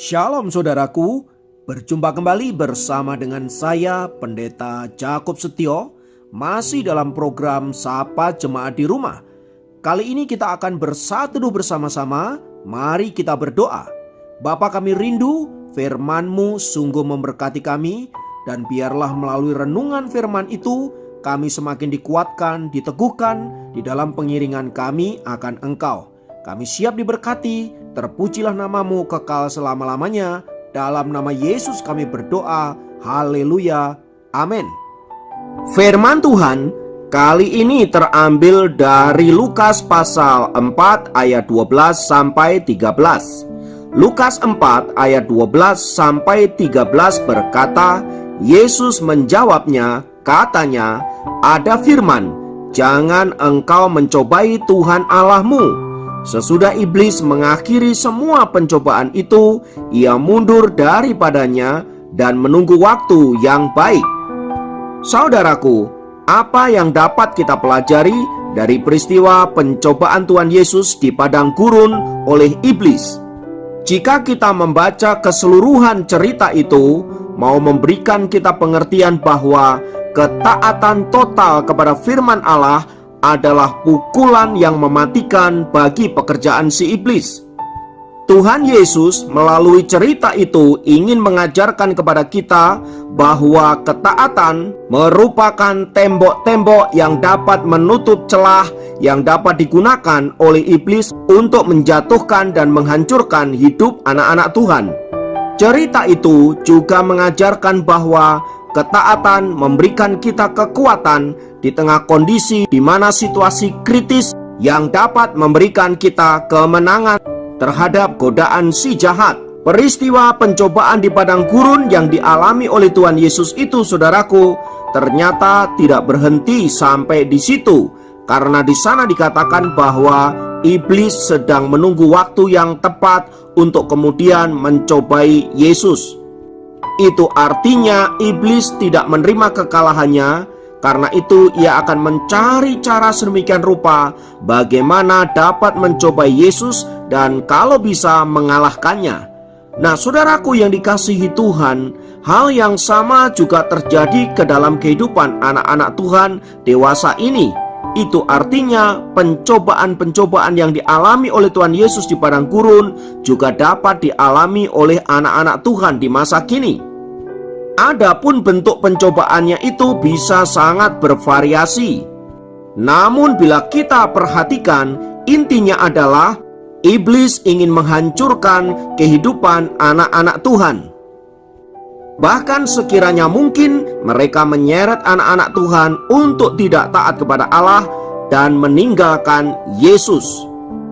Shalom saudaraku, berjumpa kembali bersama dengan saya Pendeta Jakob Setio, masih dalam program Sapa Jemaat di Rumah. Kali ini kita akan bersatu bersama-sama, mari kita berdoa. Bapa kami rindu, firman-Mu sungguh memberkati kami, dan biarlah melalui renungan firman itu, kami semakin dikuatkan, diteguhkan di dalam pengiringan kami akan Engkau. Kami siap diberkati, terpujilah nama-Mu kekal selama-lamanya. Dalam nama Yesus kami berdoa, haleluya, amin. Firman Tuhan kali ini terambil dari Lukas pasal 4 ayat 12 sampai 13. Lukas 4 ayat 12 sampai 13 berkata, Yesus menjawabnya, katanya, ada firman, jangan engkau mencobai Tuhan Allahmu. Sesudah iblis mengakhiri semua pencobaan itu, ia mundur daripadanya dan menunggu waktu yang baik. Saudaraku, apa yang dapat kita pelajari dari peristiwa pencobaan Tuhan Yesus di padang gurun oleh iblis? Jika kita membaca keseluruhan cerita itu, mau memberikan kita pengertian bahwa ketaatan total kepada firman Allah adalah pukulan yang mematikan bagi pekerjaan si iblis. Tuhan Yesus melalui cerita itu ingin mengajarkan kepada kita bahwa ketaatan merupakan tembok-tembok yang dapat menutup celah yang dapat digunakan oleh iblis untuk menjatuhkan dan menghancurkan hidup anak-anak Tuhan. Cerita itu juga mengajarkan bahwa ketaatan memberikan kita kekuatan di tengah kondisi di mana situasi kritis yang dapat memberikan kita kemenangan terhadap godaan si jahat. Peristiwa pencobaan di padang gurun yang dialami oleh Tuhan Yesus itu, saudaraku, ternyata tidak berhenti sampai di situ, karena di sana dikatakan bahwa iblis sedang menunggu waktu yang tepat untuk kemudian mencobai Yesus. Itu artinya iblis tidak menerima kekalahannya. Karena itu ia akan mencari cara sedemikian rupa bagaimana dapat mencobai Yesus dan kalau bisa mengalahkannya. Nah, saudaraku yang dikasihi Tuhan, hal yang sama juga terjadi ke dalam kehidupan anak-anak Tuhan dewasa ini. Itu artinya pencobaan-pencobaan yang dialami oleh Tuhan Yesus di padang gurun juga dapat dialami oleh anak-anak Tuhan di masa kini. Adapun bentuk pencobaannya itu bisa sangat bervariasi. Namun bila kita perhatikan, intinya adalah iblis ingin menghancurkan kehidupan anak-anak Tuhan. Bahkan sekiranya mungkin mereka menyeret anak-anak Tuhan untuk tidak taat kepada Allah dan meninggalkan Yesus.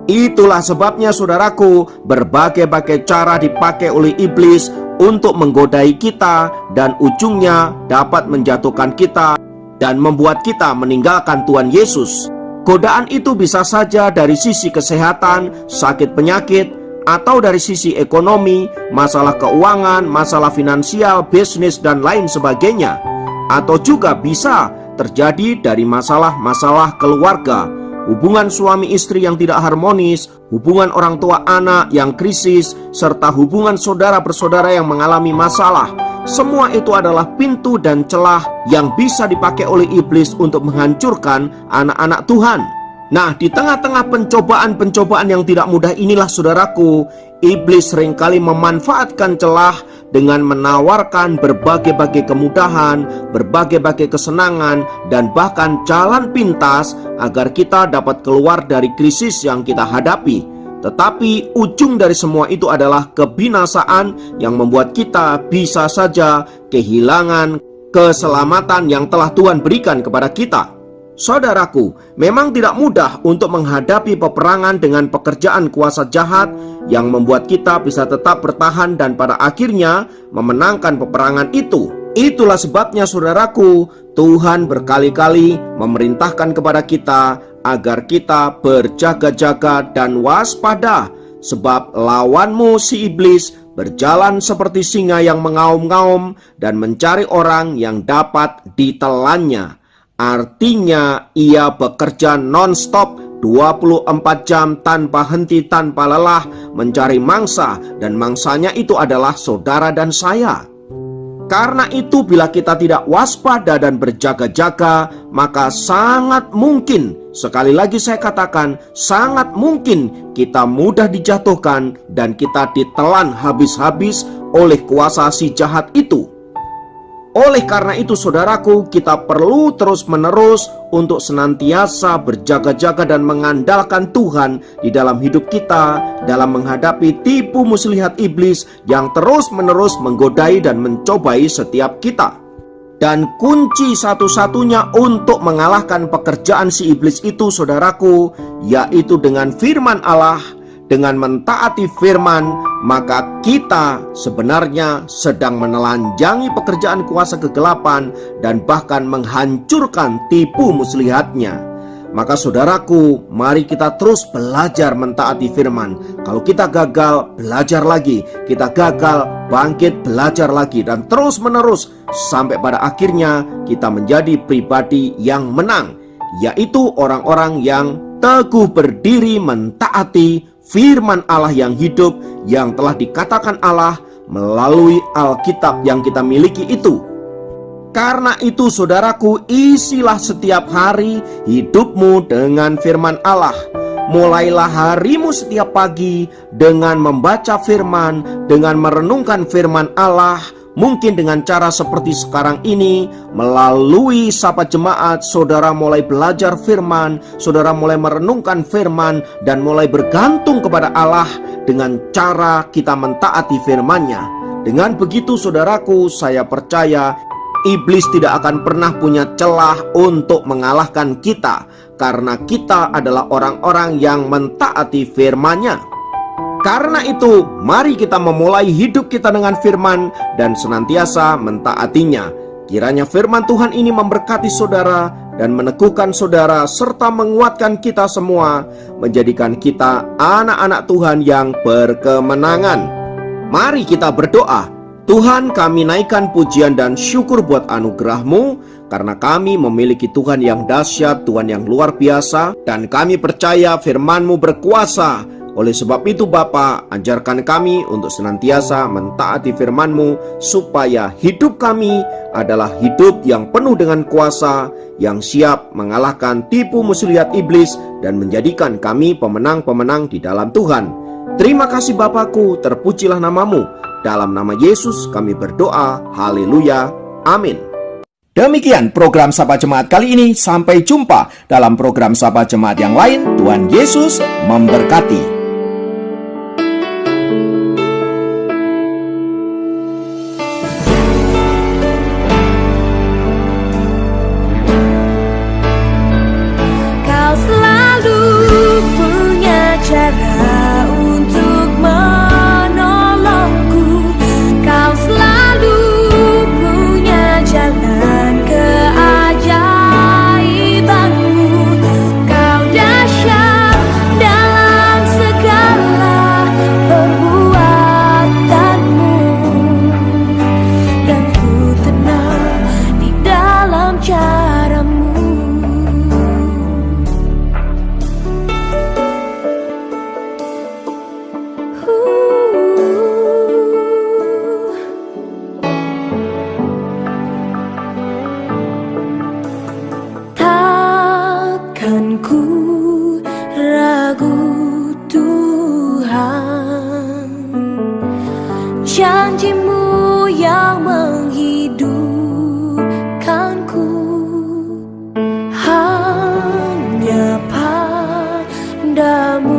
Itulah sebabnya, saudaraku, berbagai-bagai cara dipakai oleh iblis untuk menggodai kita dan ujungnya dapat menjatuhkan kita dan membuat kita meninggalkan Tuhan Yesus. Godaan itu bisa saja dari sisi kesehatan, sakit penyakit, atau dari sisi ekonomi, masalah keuangan, masalah finansial, bisnis, dan lain sebagainya. Atau juga bisa terjadi dari masalah-masalah keluarga, hubungan suami istri yang tidak harmonis, hubungan orang tua anak yang krisis, serta hubungan saudara bersaudara yang mengalami masalah. Semua itu adalah pintu dan celah yang bisa dipakai oleh iblis untuk menghancurkan anak-anak Tuhan. Nah, di tengah-tengah pencobaan-pencobaan yang tidak mudah inilah, saudaraku, iblis seringkali memanfaatkan celah dengan menawarkan berbagai-bagai kemudahan, berbagai-bagai kesenangan, dan bahkan jalan pintas agar kita dapat keluar dari krisis yang kita hadapi. Tetapi ujung dari semua itu adalah kebinasaan yang membuat kita bisa saja kehilangan keselamatan yang telah Tuhan berikan kepada kita. Saudaraku, memang tidak mudah untuk menghadapi peperangan dengan pekerjaan kuasa jahat yang membuat kita bisa tetap bertahan dan pada akhirnya memenangkan peperangan itu. Itulah sebabnya, saudaraku, Tuhan berkali-kali memerintahkan kepada kita agar kita berjaga-jaga dan waspada, sebab lawanmu si iblis berjalan seperti singa yang mengaum-ngaum dan mencari orang yang dapat ditelannya. Artinya ia bekerja non-stop 24 jam tanpa henti, tanpa lelah mencari mangsa, dan mangsanya itu adalah saudara dan saya. Karena itu bila kita tidak waspada dan berjaga-jaga, maka sangat mungkin, sekali lagi saya katakan, sangat mungkin kita mudah dijatuhkan dan kita ditelan habis-habis oleh kuasa si jahat itu. Oleh karena itu saudaraku, kita perlu terus-menerus untuk senantiasa berjaga-jaga dan mengandalkan Tuhan di dalam hidup kita, dalam menghadapi tipu muslihat iblis yang terus-menerus menggodai dan mencobai setiap kita. Dan kunci satu-satunya untuk mengalahkan pekerjaan si iblis itu saudaraku, yaitu dengan firman Allah. Dengan mentaati firman, maka kita sebenarnya sedang menelanjangi pekerjaan kuasa kegelapan dan bahkan menghancurkan tipu muslihatnya. Maka saudaraku, mari kita terus belajar mentaati firman. Kalau kita gagal, belajar lagi. Kita gagal, bangkit, belajar lagi. Dan terus menerus sampai pada akhirnya kita menjadi pribadi yang menang, yaitu orang-orang yang teguh berdiri mentaati firman Allah yang hidup, yang telah dikatakan Allah melalui Alkitab yang kita miliki itu. Karena itu saudaraku, isilah setiap hari hidupmu dengan firman Allah. Mulailah harimu setiap pagi dengan membaca firman, dengan merenungkan firman Allah. Mungkin dengan cara seperti sekarang ini, melalui Sapa Jemaat, saudara mulai belajar firman, saudara mulai merenungkan firman, dan mulai bergantung kepada Allah dengan cara kita mentaati firman-Nya. Dengan begitu saudaraku, saya percaya iblis tidak akan pernah punya celah untuk mengalahkan kita, karena kita adalah orang-orang yang mentaati firman-Nya. Karena itu, mari kita memulai hidup kita dengan firman dan senantiasa mentaatinya. Kiranya firman Tuhan ini memberkati saudara dan meneguhkan saudara serta menguatkan kita semua, menjadikan kita anak-anak Tuhan yang berkemenangan. Mari kita berdoa. Tuhan, kami naikkan pujian dan syukur buat anugerah-Mu, karena kami memiliki Tuhan yang dahsyat, Tuhan yang luar biasa, dan kami percaya firman-Mu berkuasa. Oleh sebab itu Bapa, ajarkan kami untuk senantiasa mentaati firman-Mu, supaya hidup kami adalah hidup yang penuh dengan kuasa, yang siap mengalahkan tipu muslihat iblis dan menjadikan kami pemenang-pemenang di dalam Tuhan. Terima kasih Bapakku, terpujilah nama-Mu. Dalam nama Yesus kami berdoa, haleluya, amin. Demikian program Sapa Jemaat kali ini. Sampai jumpa dalam program Sapa Jemaat yang lain. Tuhan Yesus memberkati. Janji-Mu yang menghidupkanku, hanya padamu